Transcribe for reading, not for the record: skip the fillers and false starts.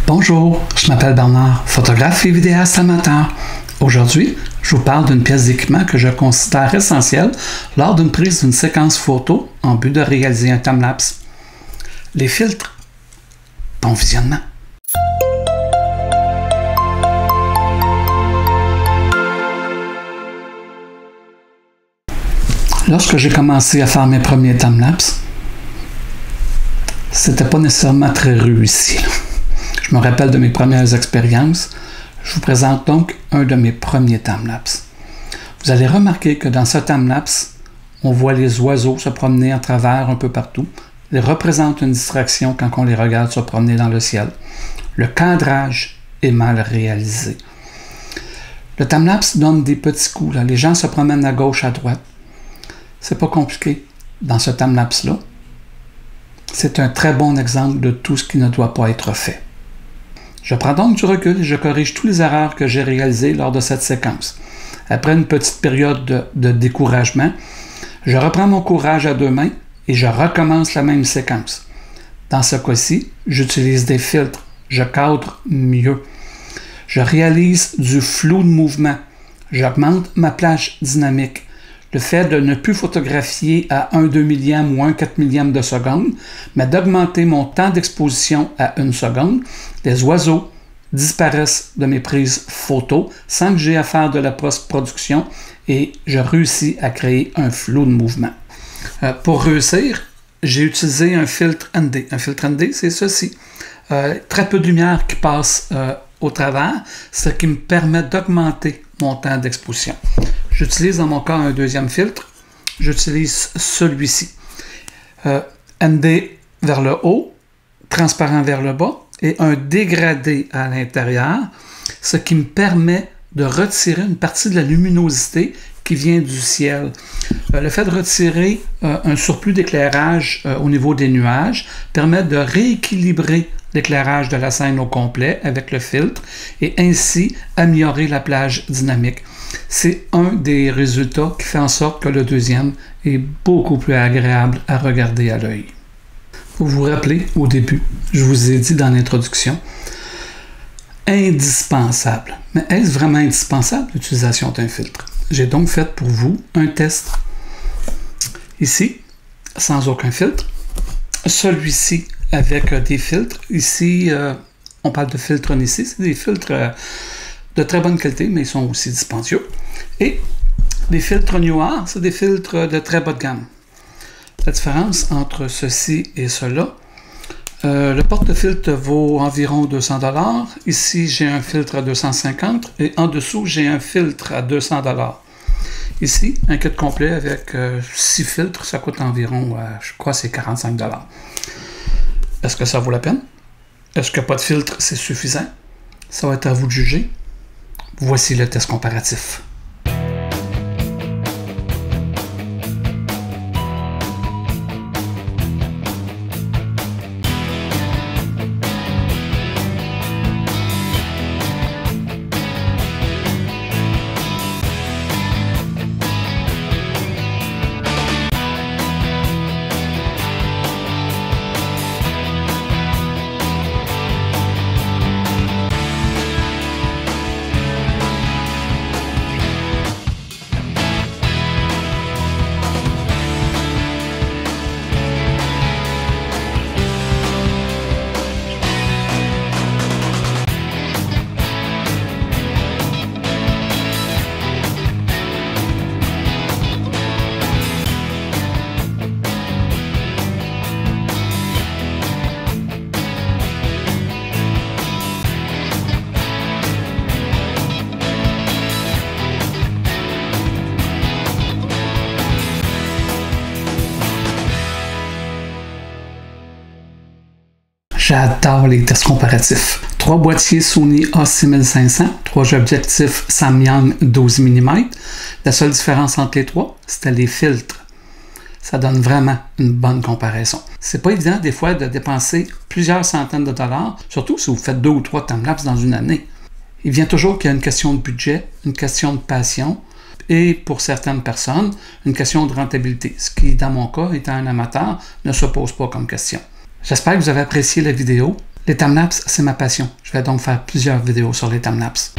Bonjour, je m'appelle Bernard, photographe et vidéaste amateur. Aujourd'hui, je vous parle d'une pièce d'équipement que je considère essentielle lors d'une prise d'une séquence photo en but de réaliser un time-lapse. Les filtres. Bon visionnement. Lorsque j'ai commencé à faire mes premiers time-lapse, c'était pas nécessairement très réussi. Je me rappelle de mes premières expériences. Je vous présente donc un de mes premiers time-lapse. Vous allez remarquer que dans ce time-lapse, on voit les oiseaux se promener à travers un peu partout. Ils représentent une distraction quand on les regarde se promener dans le ciel. Le cadrage est mal réalisé. Le time-lapse donne des petits coups. Là. Les gens se promènent à gauche, à droite. C'est pas compliqué dans ce time-lapse-là. C'est un très bon exemple de tout ce qui ne doit pas être fait. Je prends donc du recul et je corrige tous les erreurs que j'ai réalisées lors de cette séquence. Après une petite période de découragement, je reprends mon courage à deux mains et je recommence la même séquence. Dans ce cas-ci, j'utilise des filtres, je cadre mieux. Je réalise du flou de mouvement. J'augmente ma plage dynamique. Le fait de ne plus photographier à 1/2 millième ou 1/4 millième de seconde, mais d'augmenter mon temps d'exposition à 1 seconde, les oiseaux disparaissent de mes prises photos sans que j'aie à faire de la post-production et je réussis à créer un flou de mouvement. Pour réussir, j'ai utilisé un filtre ND. Un filtre ND, c'est ceci. Très peu de lumière qui passe au travers, ce qui me permet d'augmenter mon temps d'exposition. J'utilise dans mon cas un deuxième filtre. J'utilise celui-ci. ND vers le haut, transparent vers le bas et un dégradé à l'intérieur, ce qui me permet de retirer une partie de la luminosité qui vient du ciel. Le fait de retirer un surplus d'éclairage au niveau des nuages permet de rééquilibrer l'éclairage de la scène au complet avec le filtre et ainsi améliorer la plage dynamique. C'est un des résultats qui fait en sorte que le deuxième est beaucoup plus agréable à regarder à l'œil. Vous vous rappelez, au début, je vous ai dit dans l'introduction, indispensable. Mais est-ce vraiment indispensable l'utilisation d'un filtre? J'ai donc fait pour vous un test. Ici, sans aucun filtre. Celui-ci avec des filtres. Ici, on parle de filtres ici. C'est des filtres de très bonne qualité, mais ils sont aussi dispendieux. Et les filtres noirs, c'est des filtres de très bas de gamme. La différence entre ceci et cela, le porte-filtre vaut environ 200 $. Ici, j'ai un filtre à 250 et en dessous, j'ai un filtre à 200 $. Ici, un kit complet avec 6 filtres, ça coûte environ, je crois, c'est 45 $. Est-ce que ça vaut la peine? Est-ce que pas de filtre, c'est suffisant? Ça va être à vous de juger. Voici le test comparatif. J'adore les tests comparatifs. 3 boîtiers Sony A6500, 3 objectifs Samyang 12 mm. La seule différence entre les trois, c'était les filtres. Ça donne vraiment une bonne comparaison. C'est pas évident des fois de dépenser plusieurs centaines de dollars, surtout si vous faites 2 ou 3 time-lapse dans une année. Il vient toujours qu'il y a une question de budget, une question de passion, et pour certaines personnes, une question de rentabilité, ce qui, dans mon cas, étant un amateur, ne se pose pas comme question. J'espère que vous avez apprécié la vidéo. Les timelapses, c'est ma passion. Je vais donc faire plusieurs vidéos sur les timelapses.